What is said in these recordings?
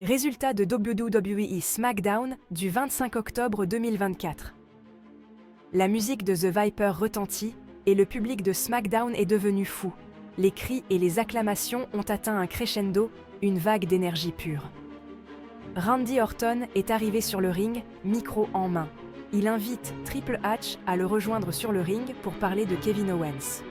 Résultats de WWE SmackDown du 25 octobre 2024. La musique de The Viper retentit et le public de SmackDown est devenu fou. Les cris et les acclamations ont atteint un crescendo, une vague d'énergie pure. Randy Orton est arrivé sur le ring, micro en main. Il invite Triple H à le rejoindre sur le ring pour parler de Kevin Owens.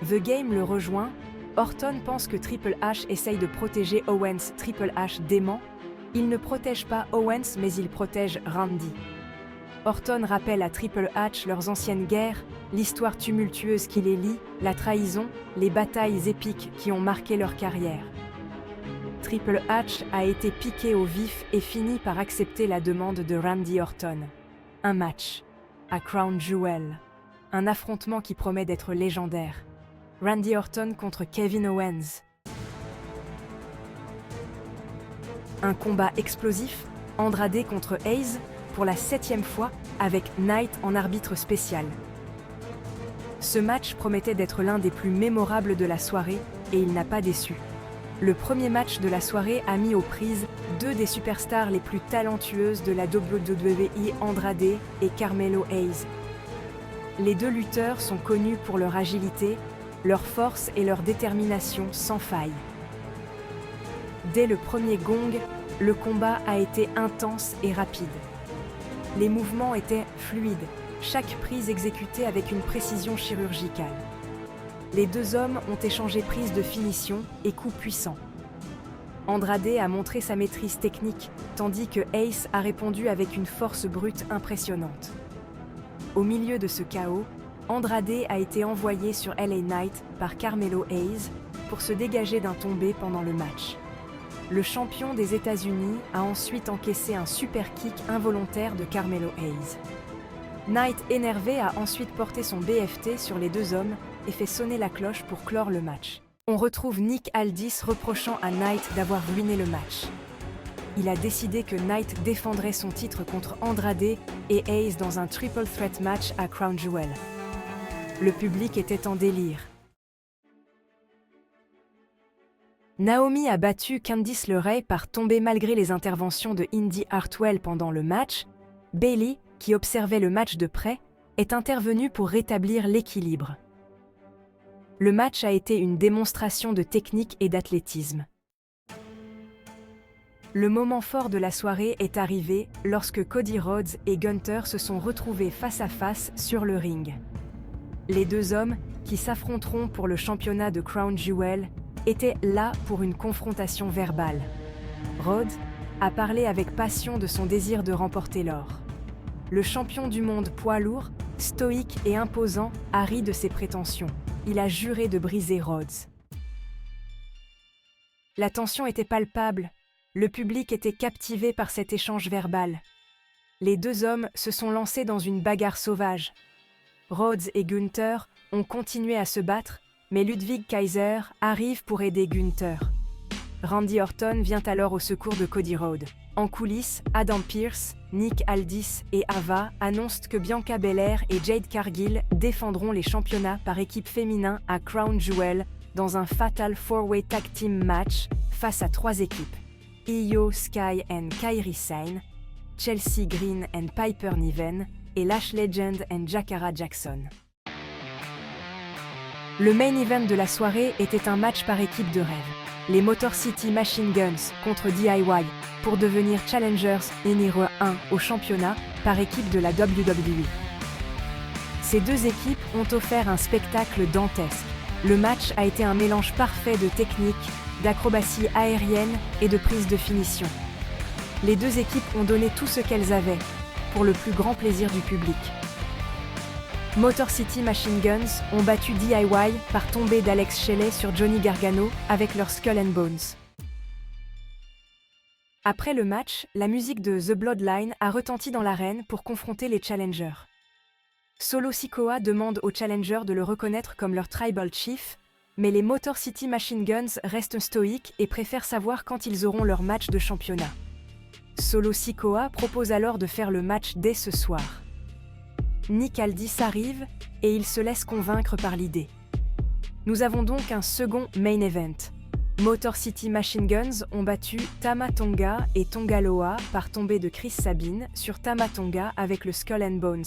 The Game le rejoint. Orton pense que Triple H essaye de protéger Owens. Triple H dément. Il ne protège pas Owens mais il protège Randy. Orton rappelle à Triple H leurs anciennes guerres, l'histoire tumultueuse qui les lie, la trahison, les batailles épiques qui ont marqué leur carrière. Triple H a été piqué au vif et finit par accepter la demande de Randy Orton. Un match à Crown Jewel. Un affrontement qui promet d'être légendaire. Randy Orton contre Kevin Owens. Un combat explosif, Andrade contre Hayes, pour la 7e fois, avec Knight en arbitre spécial. Ce match promettait d'être l'un des plus mémorables de la soirée, et il n'a pas déçu. Le premier match de la soirée a mis aux prises deux des superstars les plus talentueuses de la WWE, Andrade et Carmelo Hayes. Les deux lutteurs sont connus pour leur agilité, leur force et leur détermination sans faille. Dès le premier gong, le combat a été intense et rapide. Les mouvements étaient fluides, chaque prise exécutée avec une précision chirurgicale. Les deux hommes ont échangé prises de finition et coups puissants. Andrade a montré sa maîtrise technique, tandis que Hayes a répondu avec une force brute impressionnante. Au milieu de ce chaos, Andrade a été envoyé sur LA Knight par Carmelo Hayes pour se dégager d'un tombé pendant le match. Le champion des États-Unis a ensuite encaissé un super kick involontaire de Carmelo Hayes. Knight, énervé, a ensuite porté son BFT sur les deux hommes et fait sonner la cloche pour clore le match. On retrouve Nick Aldis reprochant à Knight d'avoir ruiné le match. Il a décidé que Knight défendrait son titre contre Andrade et Hayes dans un triple threat match à Crown Jewel. Le public était en délire. Naomi a battu Candice LeRae par tomber malgré les interventions de Indy Hartwell pendant le match. Bayley, qui observait le match de près, est intervenue pour rétablir l'équilibre. Le match a été une démonstration de technique et d'athlétisme. Le moment fort de la soirée est arrivé lorsque Cody Rhodes et Gunther se sont retrouvés face à face sur le ring. Les deux hommes, qui s'affronteront pour le championnat de Crown Jewel, étaient là pour une confrontation verbale. Rhodes a parlé avec passion de son désir de remporter l'or. Le champion du monde poids lourd, stoïque et imposant, a ri de ses prétentions. Il a juré de briser Rhodes. La tension était palpable. Le public était captivé par cet échange verbal. Les deux hommes se sont lancés dans une bagarre sauvage. Rhodes et Gunther ont continué à se battre, mais Ludwig Kaiser arrive pour aider Gunther. Randy Orton vient alors au secours de Cody Rhodes. En coulisses, Adam Pearce, Nick Aldis et Ava annoncent que Bianca Belair et Jade Cargill défendront les championnats par équipe féminin à Crown Jewel dans un Fatal 4-Way Tag Team match face à 3 équipes. Io Sky and Kairi Sane, Chelsea Green and Piper Niven et Lash Legend and Jakara Jackson. Le main event de la soirée était un match par équipe de rêve. Les Motor City Machine Guns contre DIY pour devenir Challengers numéro 1 au championnat par équipe de la WWE. Ces deux équipes ont offert un spectacle dantesque. Le match a été un mélange parfait de technique, d'acrobatie aérienne et de prise de finition. Les deux équipes ont donné tout ce qu'elles avaient, pour le plus grand plaisir du public. Motor City Machine Guns ont battu DIY par tombée d'Alex Shelley sur Johnny Gargano avec leur Skull and Bones. Après le match, la musique de The Bloodline a retenti dans l'arène pour confronter les challengers. Solo Sikoa demande aux challengers de le reconnaître comme leur Tribal Chief, mais les Motor City Machine Guns restent stoïques et préfèrent savoir quand ils auront leur match de championnat. Solo Sikoa propose alors de faire le match dès ce soir. Nick Aldis arrive et il se laisse convaincre par l'idée. Nous avons donc un second main event. Motor City Machine Guns ont battu Tama Tonga et Tonga Loa par tombée de Chris Sabin sur Tama Tonga avec le Skull and Bones.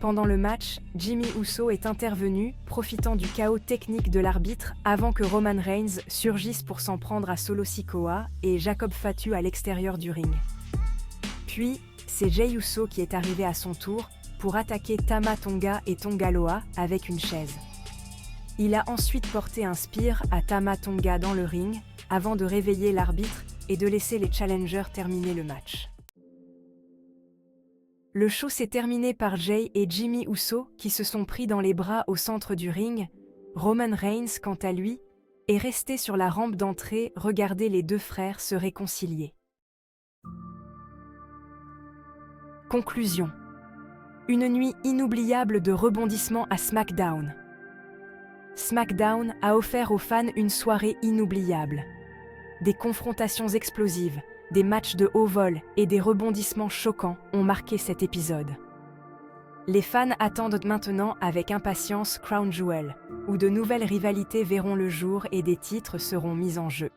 Pendant le match, Jimmy Uso est intervenu, profitant du chaos technique de l'arbitre avant que Roman Reigns surgisse pour s'en prendre à Solo Sikoa et Jacob Fatu à l'extérieur du ring. Puis, c'est Jey Uso qui est arrivé à son tour pour attaquer Tama Tonga et Tonga Loa avec une chaise. Il a ensuite porté un spear à Tama Tonga dans le ring avant de réveiller l'arbitre et de laisser les challengers terminer le match. Le show s'est terminé par Jey et Jimmy Uso qui se sont pris dans les bras au centre du ring. Roman Reigns, quant à lui, est resté sur la rampe d'entrée regarder les deux frères se réconcilier. Conclusion. Une nuit inoubliable de rebondissements à SmackDown. SmackDown a offert aux fans une soirée inoubliable. Des confrontations explosives, des matchs de haut vol et des rebondissements choquants ont marqué cet épisode. Les fans attendent maintenant avec impatience Crown Jewel, où de nouvelles rivalités verront le jour et des titres seront mis en jeu.